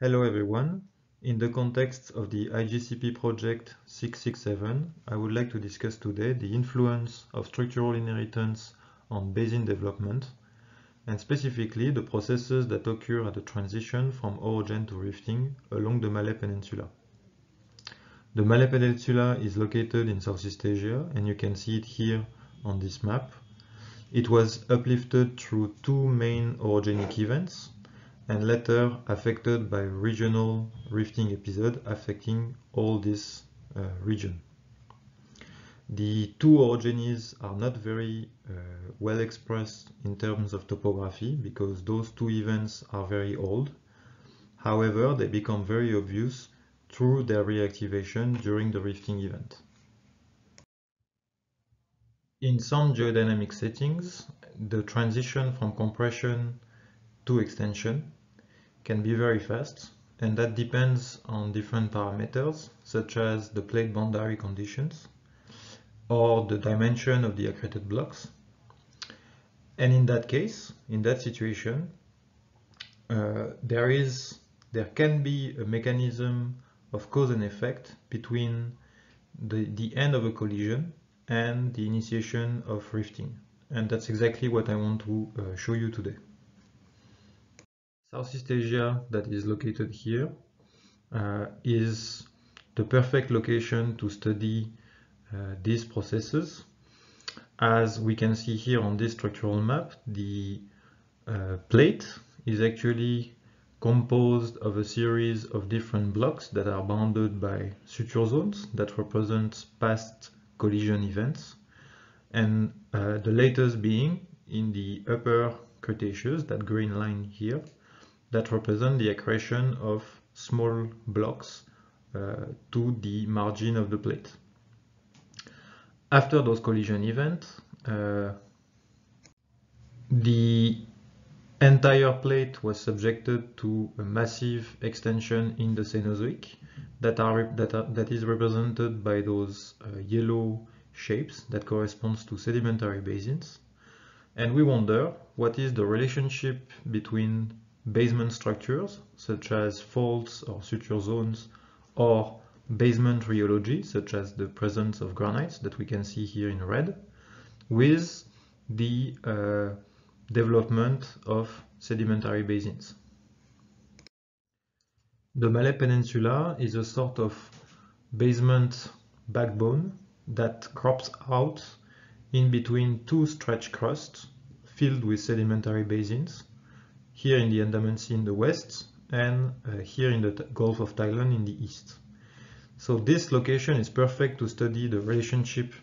Hello everyone. In the context of the IGCP project 667, I would like to discuss today the influence of structural inheritance on basin development, and specifically the processes that occur at the transition from orogen to rifting along the Malay Peninsula. The Malay Peninsula is located in Southeast Asia, and you can see it here on this map. It was uplifted through two main orogenic events, and later affected by regional rifting episode affecting all this region. The two orogenies are not very well expressed in terms of topography because those two events are very old. However, they become very obvious through their reactivation during the rifting event. In some geodynamic settings, the transition from compression to extension can be very fast, and that depends on different parameters such as the plate boundary conditions or the dimension of the accreted blocks. And in that case, in that situation, there can be a mechanism of cause and effect between the end of a collision and the initiation of rifting, and that's exactly what I want to show you today. Southeast Asia, that is located here, is the perfect location to study these processes. As we can see here on this structural map, the plate is actually composed of a series of different blocks that are bounded by suture zones that represent past collision events, and the latest being in the upper Cretaceous, that green line here, that represent the accretion of small blocks to the margin of the plate. After those collision events, the entire plate was subjected to a massive extension in the Cenozoic that is represented by those yellow shapes that corresponds to sedimentary basins. And we wonder what is the relationship between basement structures such as faults or suture zones, or basement rheology such as the presence of granites that we can see here in red, with the development of sedimentary basins. The Malay Peninsula is a sort of basement backbone that crops out in between two stretch crusts filled with sedimentary basins, here in the Andaman Sea in the west, and here in the Gulf of Thailand in the east. So this location is perfect to study the relationship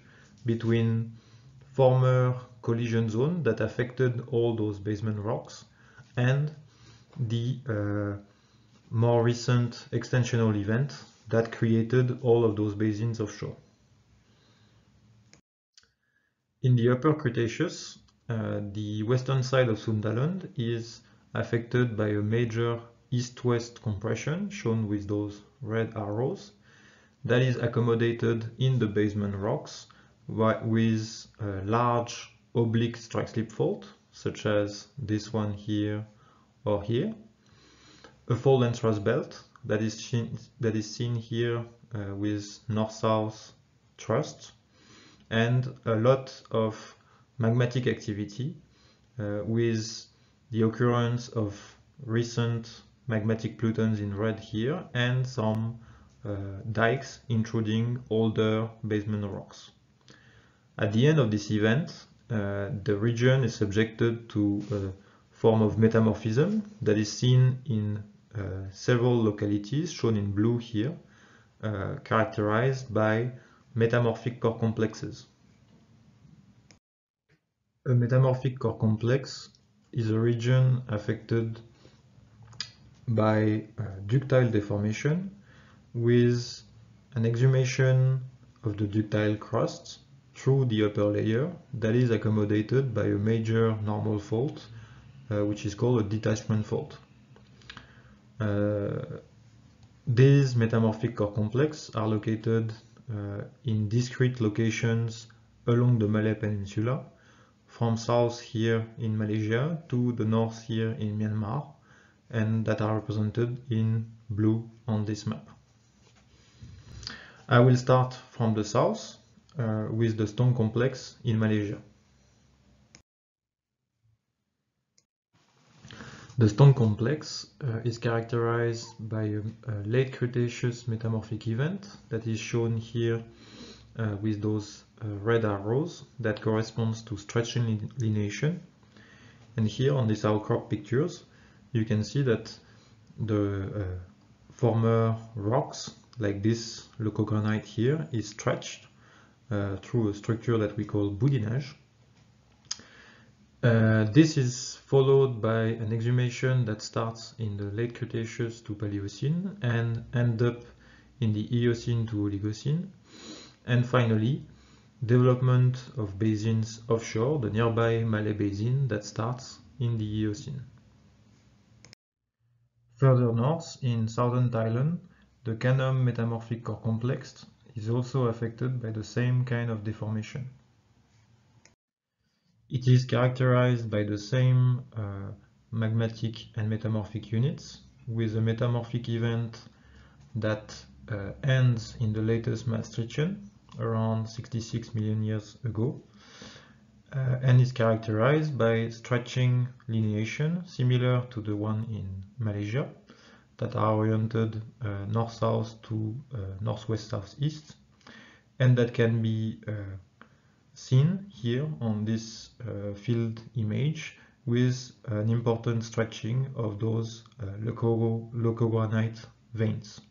between former collision zone that affected all those basement rocks and the more recent extensional event that created all of those basins offshore. In the upper Cretaceous, the western side of Sundaland is affected by a major east-west compression shown with those red arrows that is accommodated in the basement rocks with a large oblique strike-slip fault such as this one here or here, a fold and thrust belt that is seen here with north-south thrust, and a lot of magmatic activity with the occurrence of recent magmatic plutons in red here, and some dikes intruding older basement rocks. At the end of this event, the region is subjected to a form of metamorphism that is seen in several localities shown in blue here, characterized by metamorphic core complexes. A metamorphic core complex is a region affected by ductile deformation with an exhumation of the ductile crust through the upper layer that is accommodated by a major normal fault, which is called a detachment fault. These metamorphic core complexes are located in discrete locations along the Malay Peninsula, from south here in Malaysia to the north here in Myanmar, and that are represented in blue on this map. I will start from the south with the stone complex in Malaysia. The stone complex is characterized by a late Cretaceous metamorphic event that is shown here with those red arrows that corresponds to stretching lineation. And here on these outcrop pictures, you can see that the former rocks, like this leucogranite here, is stretched through a structure that we call boudinage. This is followed by an exhumation that starts in the late Cretaceous to Paleocene and ends up in the Eocene to Oligocene. And finally, development of basins offshore, the nearby Malay Basin that starts in the Eocene. Further north, in southern Thailand, the Kanam metamorphic core complex is also affected by the same kind of deformation. It is characterized by the same magmatic and metamorphic units, with a metamorphic event that ends in the latest Maastrichtian, around 66 million years ago, and is characterized by stretching lineation similar to the one in Malaysia, that are oriented north-south to northwest-southeast, and that can be seen here on this field image with an important stretching of those leucogranite veins.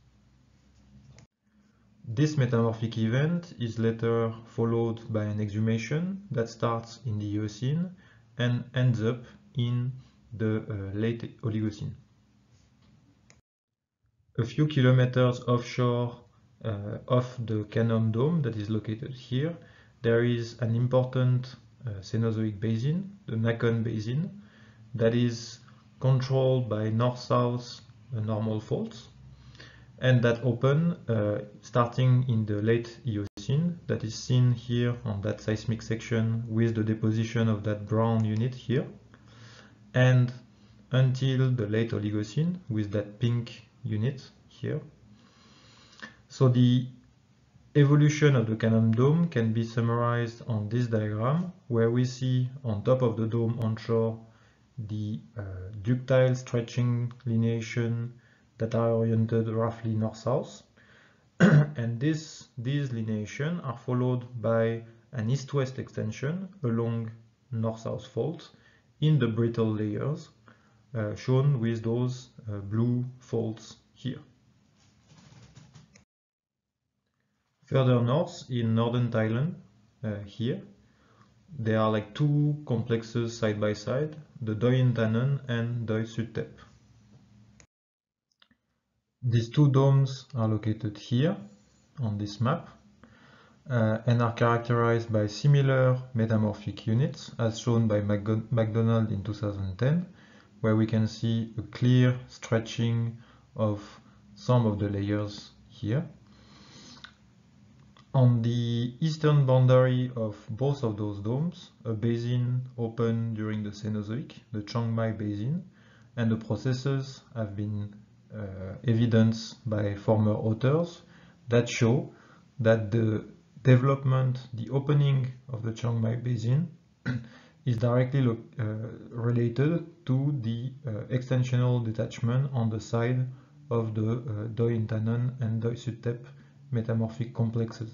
This metamorphic event is later followed by an exhumation that starts in the Eocene and ends up in the late Oligocene. A few kilometers offshore of the Kanam Dome that is located here, there is an important Cenozoic basin, the Nakhon Basin, that is controlled by north-south normal faults, and that open starting in the late Eocene, that is seen here on that seismic section with the deposition of that brown unit here, and until the late Oligocene with that pink unit here. So the evolution of the Kanam Dome can be summarized on this diagram, where we see on top of the dome onshore the ductile stretching lineation that are oriented roughly north-south, and these lineations are followed by an east-west extension along north-south fault in the brittle layers, shown with those blue faults here. Further north in northern Thailand, here, there are like two complexes side by side, the Doi Intanon and Doi Suthep. These two domes are located here on this map and are characterized by similar metamorphic units as shown by McDonald in 2010, where we can see a clear stretching of some of the layers here. On the eastern boundary of both of those domes, a basin opened during the Cenozoic, the Chiang Mai Basin, and the processes have been evidenced by former authors that show that the development, the opening of the Chiang Mai Basin is directly related to the extensional detachment on the side of the Doi Intanon and Doi Suthep metamorphic complexes.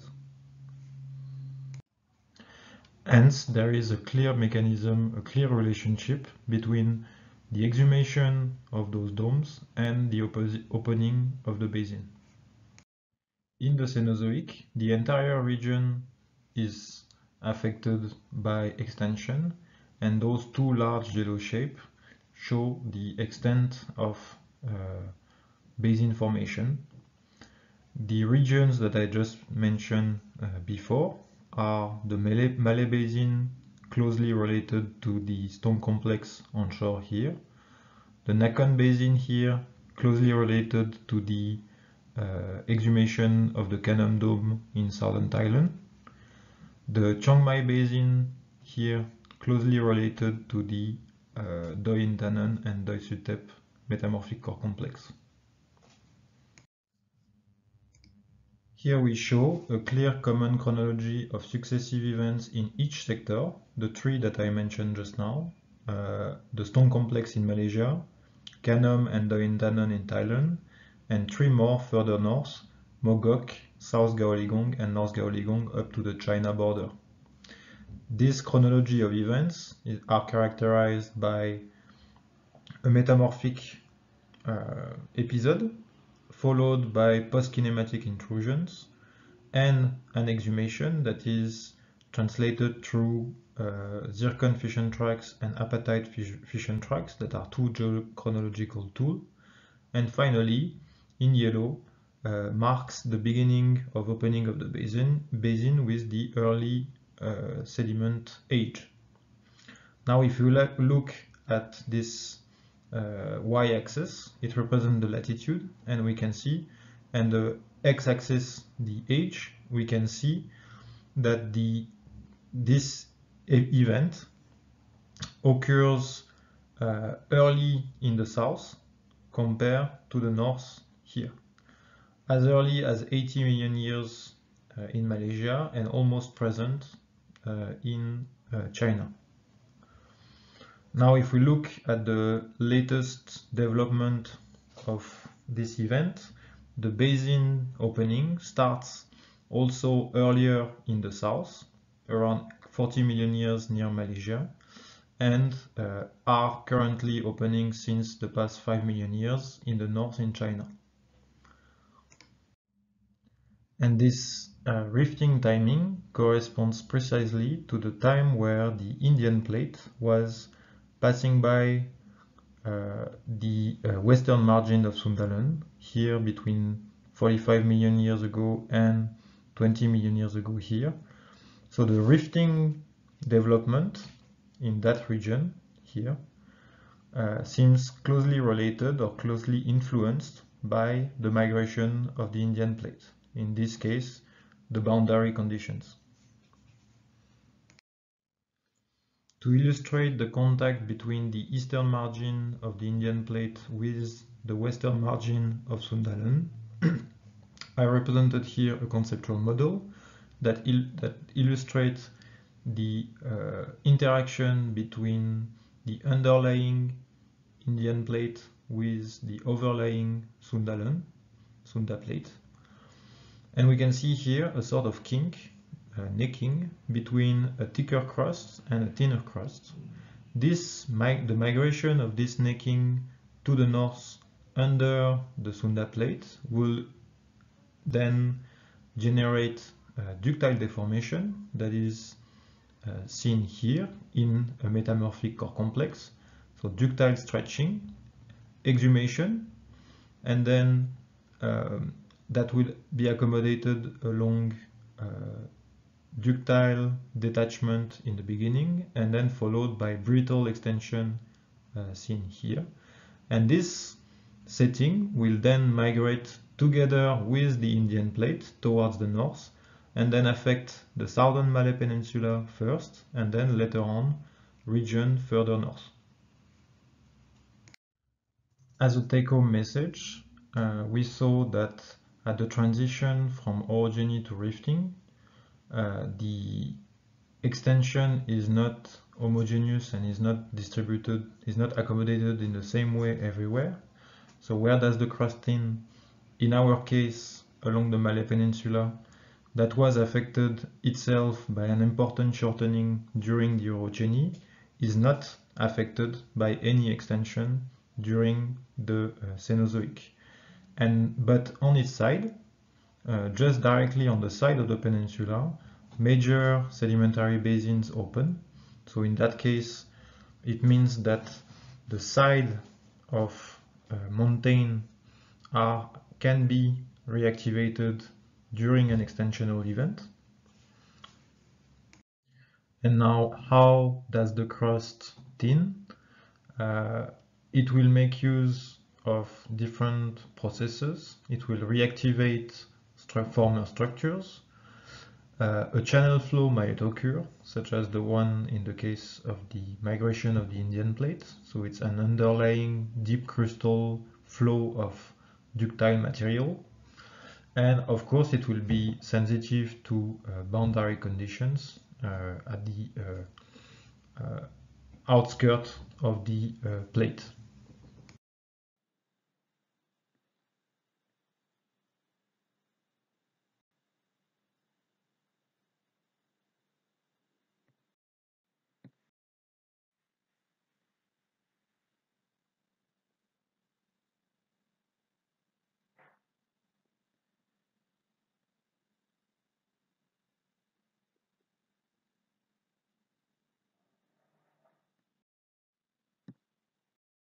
Hence, there is a clear mechanism, a clear relationship between the exhumation of those domes and the opening of the basin. In the Cenozoic, the entire region is affected by extension, and those two large yellow shapes show the extent of basin formation. The regions that I just mentioned before are the Malay Basin, closely related to the stone complex onshore here, the Nakhon Basin here, closely related to the exhumation of the Kanam Dome in southern Thailand, the Chiang Mai Basin here, closely related to the Doi Intanon and Doi Suthep metamorphic core complex. Here we show a clear common chronology of successive events in each sector, the three that I mentioned just now, the Stone Complex in Malaysia, Kanom and Dointanon in Thailand, and three more further north, Mogok, South Gaoligong and North Gaoligong up to the China border. This chronology of events are characterized by a metamorphic episode, followed by post-kinematic intrusions, and an exhumation that is translated through zircon fission tracks and apatite fission tracks that are two geochronological tools. And finally, in yellow, marks the beginning of opening of the basin with the early sediment age. Now, if you look at this y-axis, it represents the latitude, and we can see, and the x-axis, the age, we can see that this event occurs early in the south compared to the north here, as early as 80 million years in Malaysia and almost present in China. Now, if we look at the latest development of this event, the basin opening starts also earlier in the south, around 40 million years near Malaysia, and are currently opening since the past 5 million years in the north in China. And this rifting timing corresponds precisely to the time where the Indian plate was passing by the western margin of Sundaland, here between 45 million years ago and 20 million years ago here. So the rifting development in that region here seems closely related or closely influenced by the migration of the Indian plate, in this case, the boundary conditions. To illustrate the contact between the eastern margin of the Indian plate with the western margin of Sundaland, I represented here a conceptual model that illustrates the interaction between the underlying Indian plate with the overlying Sunda plate. And we can see here a sort of kink, necking between a thicker crust and a thinner crust. The migration of this necking to the north under the Sunda plate will then generate ductile deformation that is seen here in a metamorphic core complex. So ductile stretching, exhumation, and then that will be accommodated along ductile detachment in the beginning, and then followed by brittle extension seen here. And this setting will then migrate together with the Indian plate towards the north, and then affect the southern Malay Peninsula first, and then later on region further north. As a take-home message, we saw that at the transition from orogeny to rifting, the extension is not homogeneous and is not distributed, is not accommodated in the same way everywhere. So where does the crust thin? In our case, along the Malay Peninsula, that was affected itself by an important shortening during the orogeny, is not affected by any extension during the Cenozoic. But on its side, just directly on the side of the peninsula, major sedimentary basins open. So in that case, it means that the side of mountain can be reactivated during an extensional event. And now, how does the crust thin? It will make use of different processes. It will reactivate former structures. A channel flow might occur, such as the one in the case of the migration of the Indian plate. So it's an underlying deep crustal flow of ductile material. And of course, it will be sensitive to boundary conditions at the outskirts of the plate.